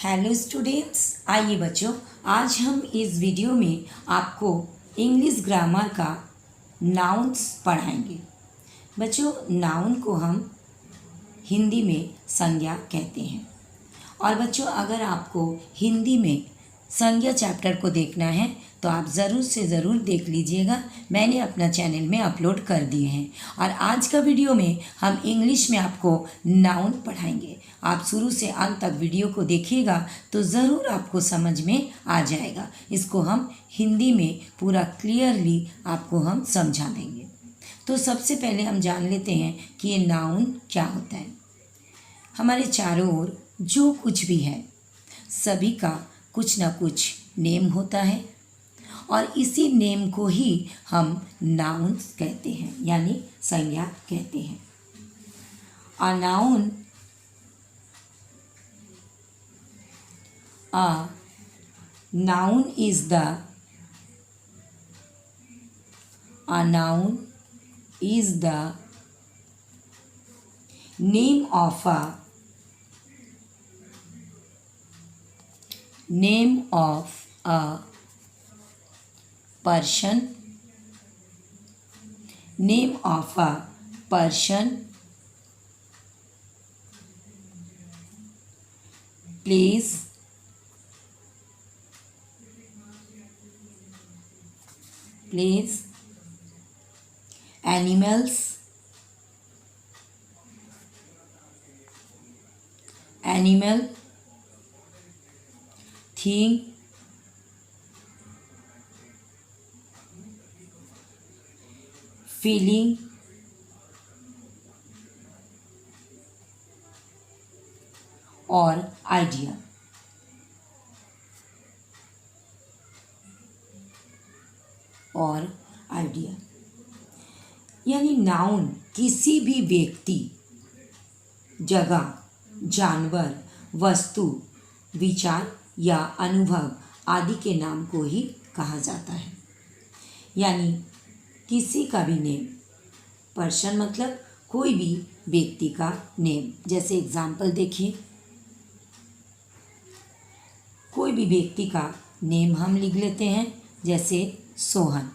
Hello students, आइए बच्चों, आज हम इस वीडियो में आपको इंग्लिश ग्रामर का नाउन्स पढ़ाएंगे। बच्चों, नाउन को हम हिंदी में संज्ञा कहते हैं। और बच्चों, अगर आपको हिंदी में संज्ञा चैप्टर को देखना है तो आप ज़रूर से ज़रूर देख लीजिएगा। मैंने अपना चैनल में अपलोड कर दिए हैं। और आज का वीडियो में हम इंग्लिश में आपको नाउन पढ़ाएंगे। आप शुरू से अंत तक वीडियो को देखिएगा तो ज़रूर आपको समझ में आ जाएगा। इसको हम हिंदी में पूरा क्लियरली आपको हम समझा देंगे। तो सबसे पहले हम जान लेते हैं कि ये नाउन क्या होता है। हमारे चारों ओर जो कुछ भी है सभी का कुछ ना कुछ नेम होता है और इसी नेम को ही हम नाउन्स कहते हैं, यानी संज्ञा कहते हैं। A noun is the name of a person, place, animals, thing, feeling, और आइडिया। यानी नाउन किसी भी व्यक्ति, जगह, जानवर, वस्तु, विचार या अनुभव आदि के नाम को ही कहा जाता है। यानी किसी का भी नेम, पर्सन मतलब कोई भी व्यक्ति का नेम। जैसे एग्जाम्पल देखिए, कोई भी व्यक्ति का नेम हम लिख लेते हैं, जैसे सोहन।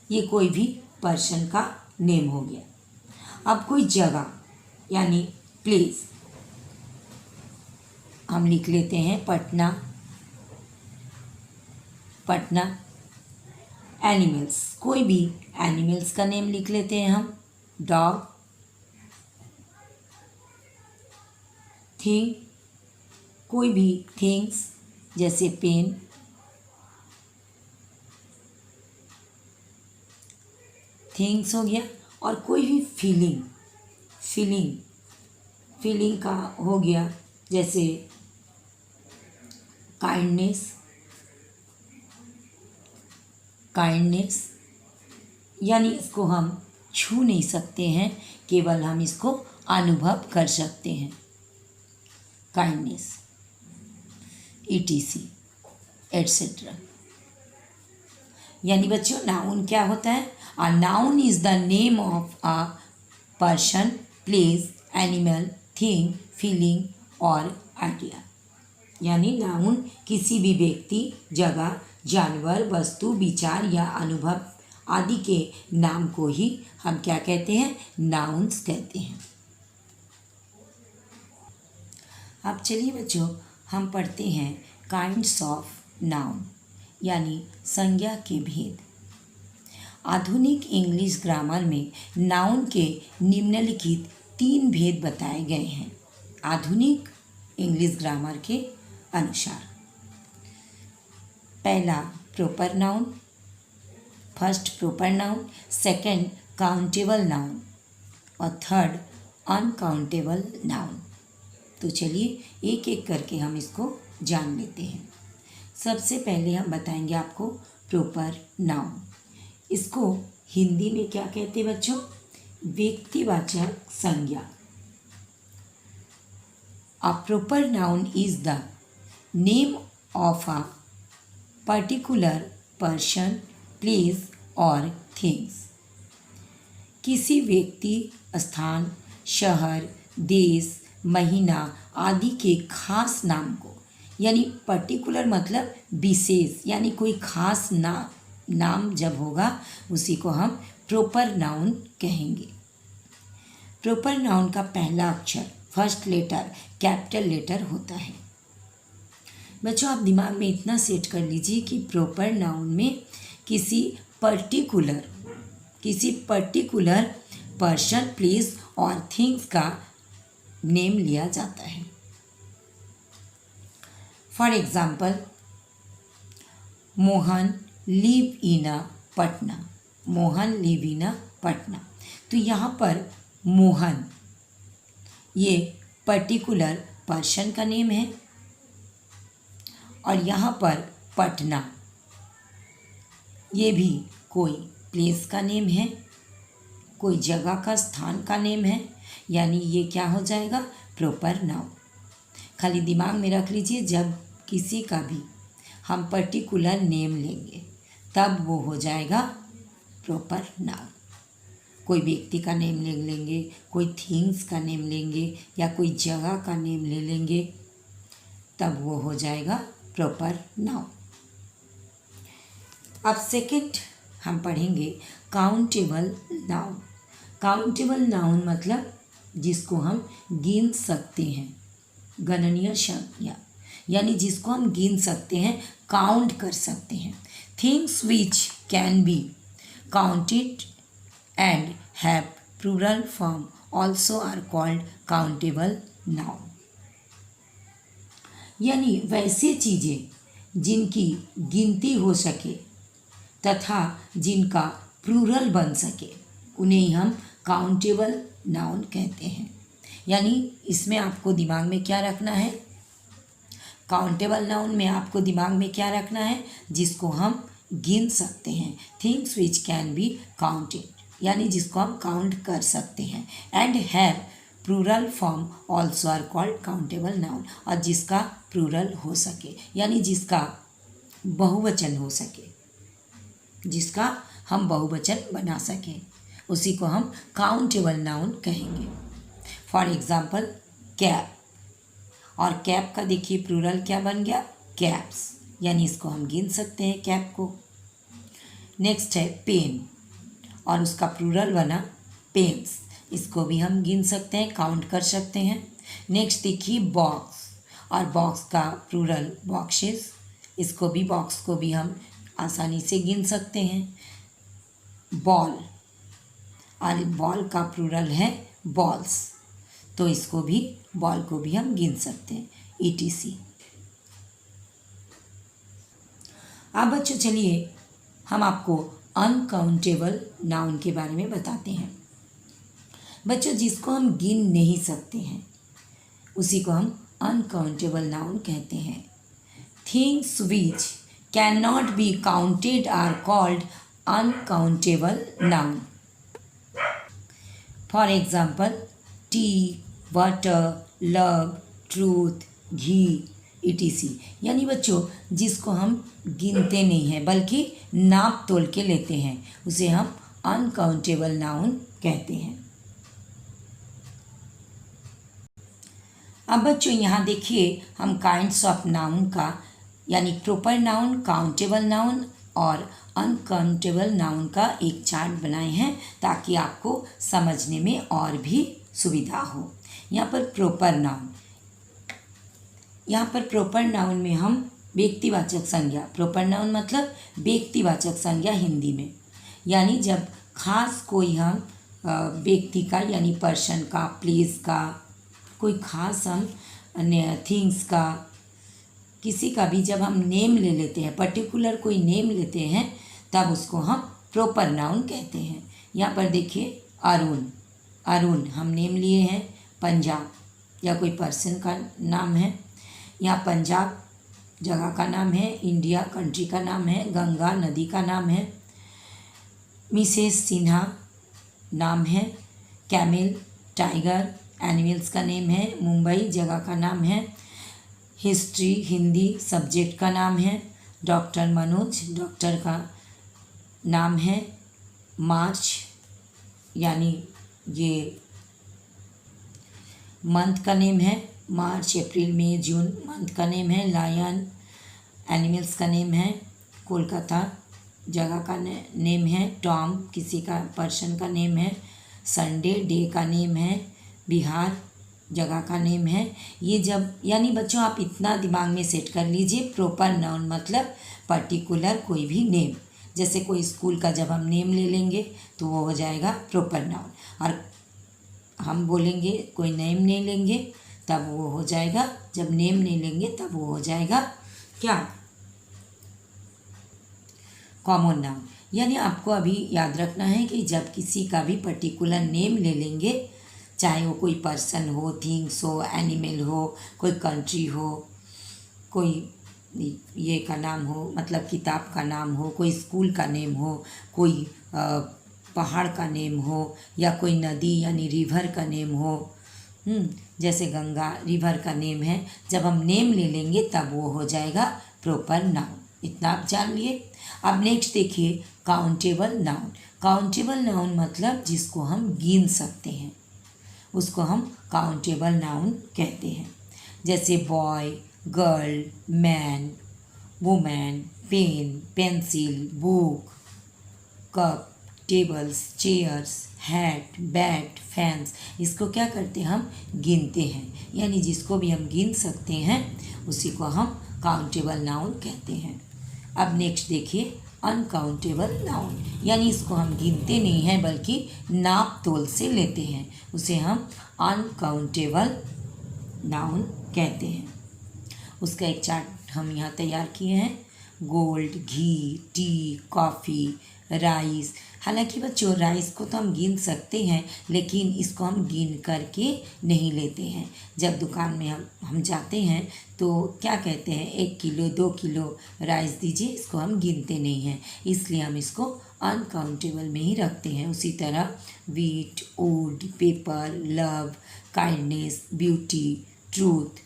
ये कोई भी पर्सन का नेम हो गया। अब कोई जगह यानी प्लेस हम लिख लेते हैं, पटना। एनिमल्स, कोई भी एनिमल्स का नेम लिख लेते हैं हम, डॉग। थिंग, कोई भी थिंग्स, जैसे पेन। थिंग्स हो गया। और कोई भी फीलिंग का हो गया, जैसे काइंडनेस। यानी इसको हम छू नहीं सकते हैं, केवल हम इसको अनुभव कर सकते हैं। Kindness, ETC etcetera. यानी बच्चों, नाउन क्या होता है? A noun is the name of a person, place, animal, thing, feeling और आइडिया। यानी नाउन किसी भी व्यक्ति, जगह, जानवर, वस्तु, विचार या अनुभव आदि के नाम को ही हम क्या कहते हैं? नाउन्स कहते हैं। अब चलिए बच्चों, हम पढ़ते हैं काइंड्स ऑफ नाउन, यानी संज्ञा के भेद। आधुनिक इंग्लिश ग्रामर में नाउन के निम्नलिखित 3 भेद बताए गए हैं। आधुनिक इंग्लिश ग्रामर के अनुसार, पहला proper noun, first proper noun, second countable noun और थर्ड अनकाउंटेबल नाउन। तो चलिए एक एक करके हम इसको जान लेते हैं। सबसे पहले हम बताएंगे आपको प्रॉपर नाउन। इसको हिंदी में क्या कहते हैं बच्चों? व्यक्तिवाचक संज्ञा। A proper noun is the name of a particular person, place और थिंग्स। किसी व्यक्ति, स्थान, शहर, देश, महीना आदि के खास नाम को, यानी पर्टिकुलर मतलब विशेष, यानी कोई खास नाम जब होगा उसी को हम प्रॉपर नाउन कहेंगे। प्रॉपर नाउन का पहला अक्षर फर्स्ट लेटर कैपिटल लेटर होता है। बच्चों आप दिमाग में इतना सेट कर लीजिए कि प्रॉपर नाउन में किसी पर्टिकुलर पर्सन, प्लेस और थिंग्स का नेम लिया जाता है। For example, Mohan live in a Patna. Mohan live in a Patna. तो यहाँ पर मोहन ये पर्टिकुलर पर्सन का नेम है और यहाँ पर पटना ये भी कोई प्लेस का नेम है, कोई जगह का, स्थान का नेम है, यानी ये क्या हो जाएगा प्रॉपर नाउन। खाली दिमाग में रख लीजिए, जब किसी का भी हम पर्टिकुलर नेम लेंगे तब वो हो जाएगा प्रॉपर नाउन। कोई व्यक्ति का नेम ले लेंगे, कोई थिंग्स का नेम लेंगे या कोई जगह का नेम ले लेंगे तब वो हो जाएगा प्रॉपर नाउन। अब सेकंड हम पढ़ेंगे काउंटेबल नाउन। काउंटेबल नाउन मतलब जिसको हम गिन सकते हैं, गणनीय संज्ञा, यानी जिसको हम गिन सकते हैं, काउंट कर सकते हैं। Things which can be counted and have plural form also are called countable noun. यानी वैसे चीज़ें जिनकी गिनती हो सके तथा जिनका प्लूरल बन सके उन्हें हम काउंटेबल नाउन कहते हैं। यानी इसमें आपको दिमाग में क्या रखना है, काउंटेबल नाउन में आपको दिमाग में क्या रखना है, जिसको हम गिन सकते हैं। Things which can be counted, यानी जिसको हम काउंट कर सकते हैं। And have plural form also are called countable noun, और जिसका प्लूरल हो सके, यानी जिसका बहुवचन हो सके, जिसका हम बहुवचन बना सकें, उसी को हम काउंटेबल नाउन कहेंगे। फॉर एग्जाम्पल कैप, और कैप का देखिए प्लूरल क्या बन गया, कैप्स, यानी इसको हम गिन सकते हैं कैप को। नेक्स्ट है पेन, और उसका प्लूरल बना पेन्स, इसको भी हम गिन सकते हैं, काउंट कर सकते हैं। नेक्स्ट देखिए बॉक्स, और बॉक्स का प्लूरल बॉक्सेस, इसको भी, बॉक्स को भी हम आसानी से गिन सकते हैं। बॉल, और बॉल का प्लूरल है बॉल्स, तो इसको भी, बॉल को भी हम गिन सकते हैं, ETC। अब बच्चों चलिए हम आपको अनकाउंटेबल नाउन के बारे में बताते हैं। बच्चों जिसको हम गिन नहीं सकते हैं उसी को हम अनकाउंटेबल नाउन कहते हैं। Things which can not be counted are called uncountable noun. For example tea, water, love, truth, ghee, ETC। यानी बच्चों जिसको हम गिनते नहीं हैं बल्कि नाप तोल के लेते हैं उसे हम अनकाउंटेबल नाउन कहते हैं। अब बच्चों यहाँ देखिए हम काइंड्स ऑफ नाउन का, यानी प्रॉपर नाउन, काउंटेबल नाउन और अनकाउंटेबल नाउन का एक चार्ट बनाए हैं ताकि आपको समझने में और भी सुविधा हो। यहाँ पर प्रॉपर नाउन, यहाँ पर प्रॉपर नाउन में हम व्यक्तिवाचक संज्ञा, प्रॉपर नाउन मतलब व्यक्तिवाचक संज्ञा हिंदी में, यानी जब खास कोई हम व्यक्ति का, यानी पर्सन का, प्लेस का, कोई खास हम थिंग्स का, किसी का भी जब हम नेम ले लेते हैं, पर्टिकुलर कोई नेम लेते हैं, तब उसको हम प्रॉपर नाउन कहते हैं। यहाँ पर देखिए अरुण, अरुण हम नेम लिए हैं, पंजाब या कोई पर्सन का नाम है, यहाँ पंजाब जगह का नाम है, इंडिया कंट्री का नाम है, गंगा नदी का नाम है, मिसेस सिन्हा नाम है, कैमल टाइगर एनिमल्स का नेम है, मुंबई जगह का नाम है, हिस्ट्री हिंदी सब्जेक्ट का नाम है, डॉक्टर मनोज डॉक्टर का नाम है, मार्च यानी ये मंथ का नेम है, मार्च, अप्रैल, मई, जून मंथ का नेम है। लायन एनिमल्स का नेम है। कोलकाता जगह का नेम है। टॉम किसी का पर्सन का नेम है। संडे डे का नेम है। बिहार जगह का नेम है। ये जब यानी बच्चों आप इतना दिमाग में सेट कर लीजिए, प्रॉपर नाउन मतलब पर्टिकुलर कोई भी नेम, जैसे कोई स्कूल का जब हम नेम ले लेंगे तो वो हो जाएगा प्रॉपर नाउन, और हम बोलेंगे कोई नेम नहीं लेंगे तब वो हो जाएगा, जब नेम नहीं लेंगे तब वो हो जाएगा क्या, कॉमन नाउन। यानी आपको अभी याद रखना है कि जब किसी का भी पर्टिकुलर नेम ले लेंगे, चाहे वो कोई पर्सन हो, थिंग्स हो, एनिमल हो, कोई कंट्री हो, कोई ये का नाम हो मतलब किताब का नाम हो, कोई स्कूल का नेम हो, कोई पहाड़ का नेम हो, या कोई नदी यानी रिवर का नेम हो, जैसे गंगा रिवर का नेम है, जब हम नेम ले लेंगे तब वो हो जाएगा प्रॉपर नाउन। इतना आप जान लिए। अब नेक्स्ट देखिए काउंटेबल नाउन। काउंटेबल नाउन मतलब जिसको हम गिन सकते हैं, उसको हम काउंटेबल नाउन कहते हैं। जैसे boy, girl, man, women, pen, pencil, book, cup, tables, chairs, hat, bat, fans, इसको क्या करते हैं हम गिनते हैं, यानी जिसको भी हम गिन सकते हैं उसी को हम काउंटेबल नाउन कहते हैं। अब नेक्स्ट देखिए अनकाउंटेबल नाउन, यानी इसको हम गिनते नहीं हैं बल्कि नाप तोल से लेते हैं, उसे हम अनकाउंटेबल नाउन कहते हैं। उसका एक चार्ट हम यहाँ तैयार किए हैं। गोल्ड, घी, टी, कॉफ़ी, राइस। हालांकि बच्चों राइस को तो हम गिन सकते हैं, लेकिन इसको हम गिन करके नहीं लेते हैं। जब दुकान में हम जाते हैं तो क्या कहते हैं 1 किलो 2 किलो राइस दीजिए, इसको हम गिनते नहीं हैं, इसलिए हम इसको अनकाउंटेबल में ही रखते हैं। उसी तरह wheat, would, paper, love, kindness, beauty, truth,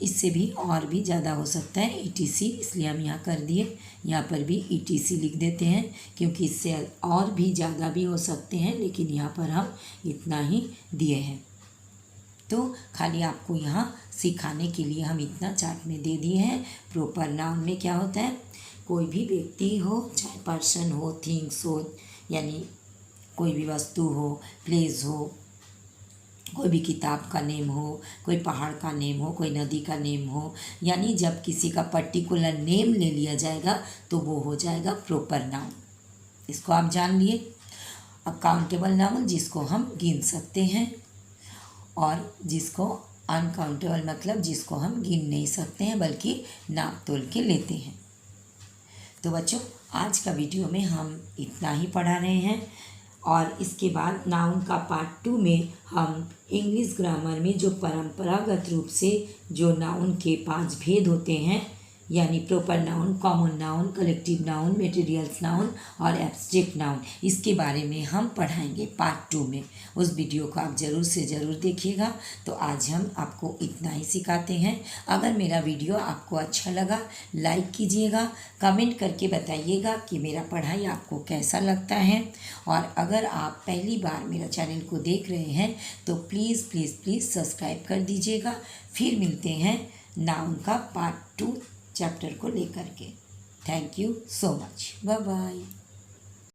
इससे भी और भी ज़्यादा हो सकता है ETC, इसलिए हम यहाँ कर दिए। यहाँ पर भी ETC लिख देते हैं क्योंकि इससे और भी ज़्यादा भी हो सकते हैं, लेकिन यहाँ पर हम इतना ही दिए हैं। तो खाली आपको यहाँ सिखाने के लिए हम इतना चार्ट में दे दिए हैं। प्रॉपर नाउन में क्या होता है, कोई भी व्यक्ति हो, चाहे पर्सन हो, थिंग्स हो, यानी कोई भी वस्तु हो, प्लेस हो, कोई भी किताब का नेम हो, कोई पहाड़ का नेम हो, कोई नदी का नेम हो, यानी जब किसी का पर्टिकुलर नेम ले लिया जाएगा तो वो हो जाएगा प्रॉपर नाउन। इसको आप जान लिए। अब काउंटेबल नाउन जिसको हम गिन सकते हैं, और जिसको अनकाउंटेबल मतलब जिसको हम गिन नहीं सकते हैं बल्कि नाप तोल के लेते हैं। तो बच्चों आज का वीडियो में हम इतना ही पढ़ा रहे हैं, और इसके बाद नाउन का पार्ट 2 में हम इंग्लिश ग्रामर में जो परंपरागत रूप से जो नाउन के 5 भेद होते हैं, यानी proper noun, common noun, collective noun, materials noun और एब्स्ट्रैक्ट नाउन, इसके बारे में हम पढ़ाएंगे पार्ट 2 में। उस वीडियो को आप ज़रूर से ज़रूर देखिएगा। तो आज हम आपको इतना ही सिखाते हैं। अगर मेरा वीडियो आपको अच्छा लगा लाइक कीजिएगा, कमेंट करके बताइएगा कि मेरा पढ़ाई आपको कैसा लगता है, और अगर आप पहली बार मेरा चैनल को देख रहे हैं तो प्लीज़ प्लीज़ प्लीज़ सब्सक्राइब कर दीजिएगा। फिर मिलते हैं नाउन का पार्ट 2 चैप्टर को लेकर के। Thank you so much. Bye bye.